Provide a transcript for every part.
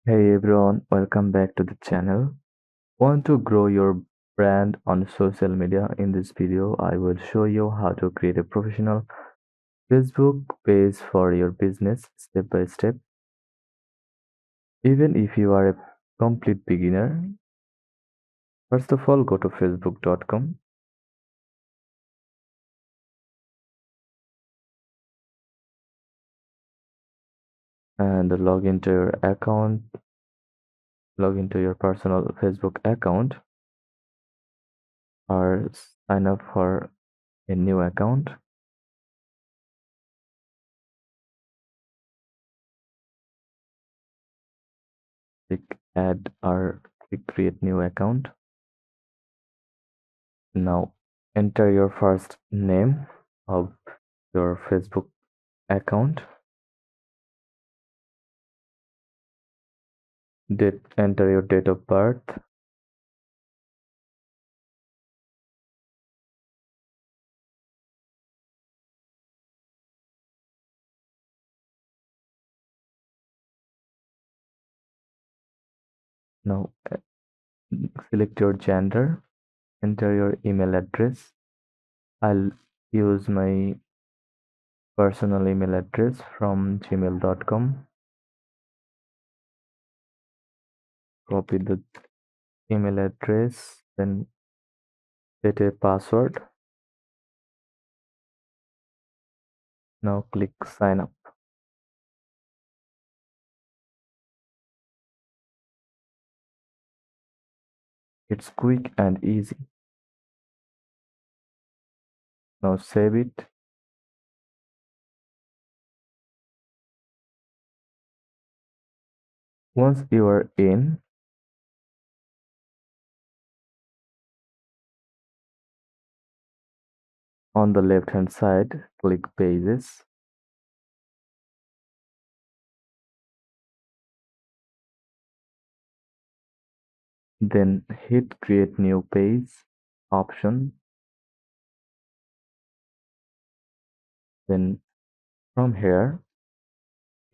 Hey everyone, welcome back to the channel. Want to grow your brand on social media? In this video, I will show you how to create a professional Facebook page for your business step by step. Even if you are a complete beginner, first of all, go to facebook.com and log into your personal Facebook account or sign up for a new account. Click add or click create new account. Now enter your first name of your Facebook account. Enter your date of birth. Now select your gender. Enter your email address. I'll use my personal email address from gmail.com. Copy the email address, then set a password. Now click sign up. It's quick and easy. Now save it. Once you are in, on the left hand side, click pages. Then hit create new page option. Then from here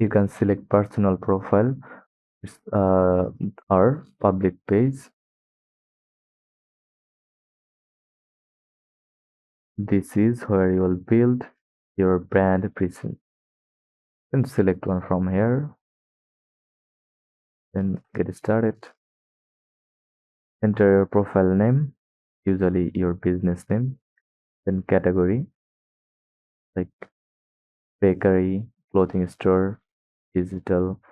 you can select personal profile or public page. This is where you will build your brand presence. Then select one from here. Then get started. Enter your profile name, usually your business name. Then category like bakery, clothing store, digital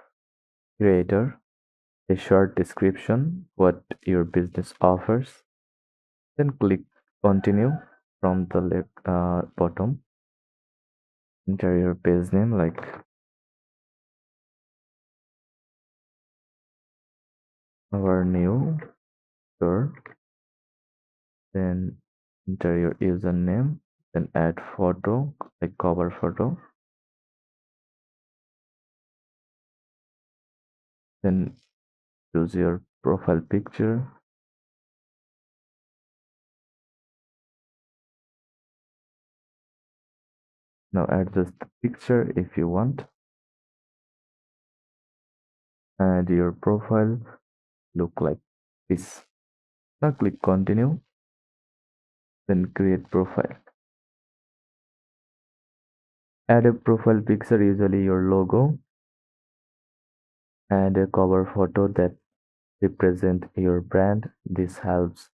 creator. A short description what your business offers. Then click continue from the left bottom. Enter your page name like our new store. Then enter your username. Then add photo like cover photo. Then choose your profile picture. Now adjust the picture if you want. And your profile look like this. Now click continue. Then create profile. Add a profile picture, usually your logo, and a cover photo that represent your brand. This helps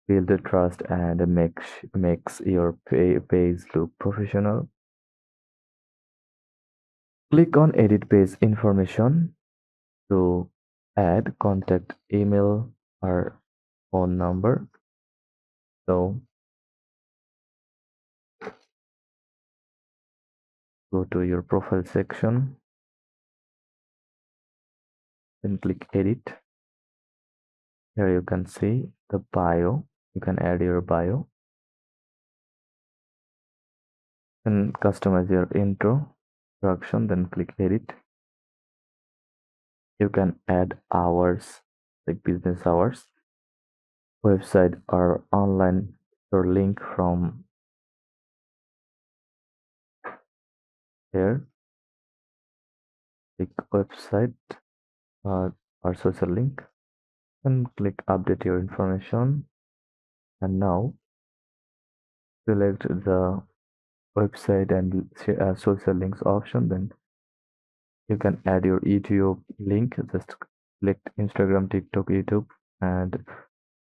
build the trust and makes your page look professional. Click on edit page information to add contact email or phone number. So go to your profile section, then click edit. Here you can see the bio. You can add your bio and customize your intro introduction, then click edit. You can add hours like business hours, website or online or link from here. Click website, uh, or social link, and click update your information. And now select the website and social links option. Then you can add your YouTube link. Just click Instagram, TikTok, YouTube, and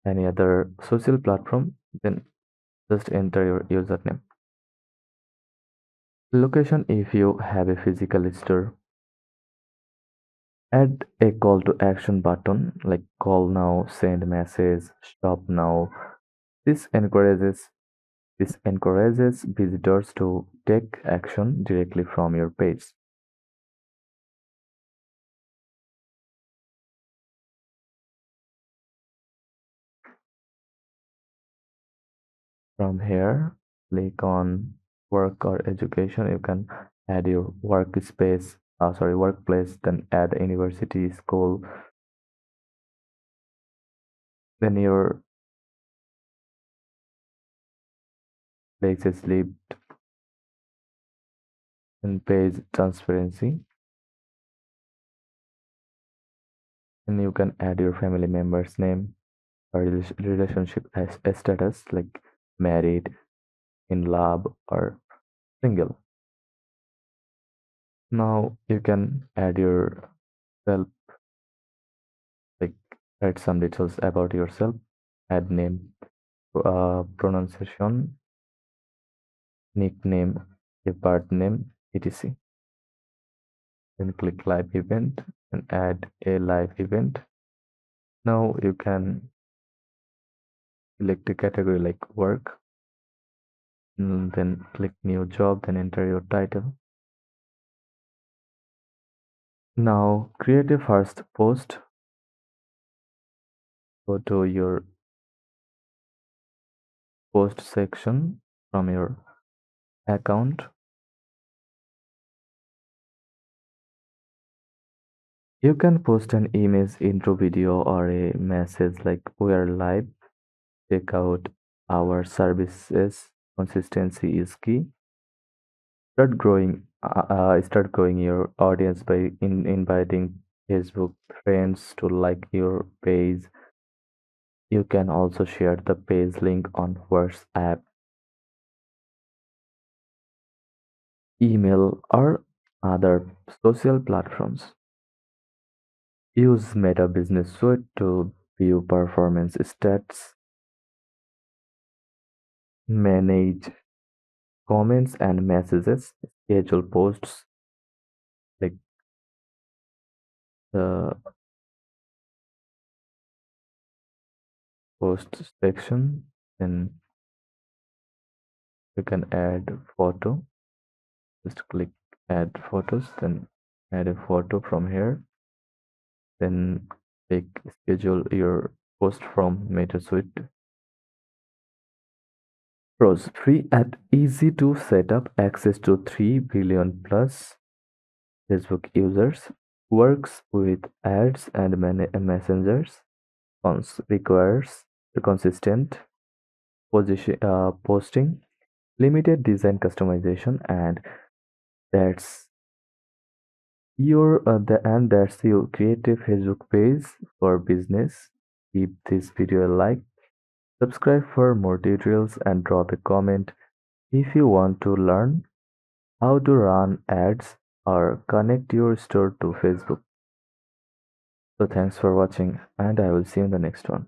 any other social platform. Then just enter your username. Location: if you have a physical store, add a call to action button like call now, send message, shop now. This encourages this encourages visitors to take action directly from your page. From here, click on work or education. You can add your workplace, then add university, school, then your places lived, and page transparency. And you can add your family member's name or relationship as a status like married, in love, or single. Now you can add your self, like add some details about yourself, add name, pronunciation, nickname, a birth name, etc. Then click live event and add a live event. Now you can select a category like work, and then click new job, then enter your title. Now create a first post. Go to your post section from your account. You can post an image, intro video, or a message like we are live. Check out our services. Consistency is key. Start growing your audience by inviting Facebook friends to like your page. You can also share the page link on WhatsApp, email, or other social platforms. Use Meta Business Suite to view performance stats, manage comments and messages, schedule posts like the post section. Then you can add photo. Just click add photos, then add a photo from here. Then click schedule your post from Meta Suite. Pros: free and easy to set up, access to 3 billion plus Facebook users, works with ads and messengers, requires consistent posting, limited design customization, and that's that's your creative Facebook page for business. Give this video a like, subscribe for more tutorials, and drop a comment if you want to learn how to run ads or connect your store to Facebook. So thanks for watching, and I will see you in the next one.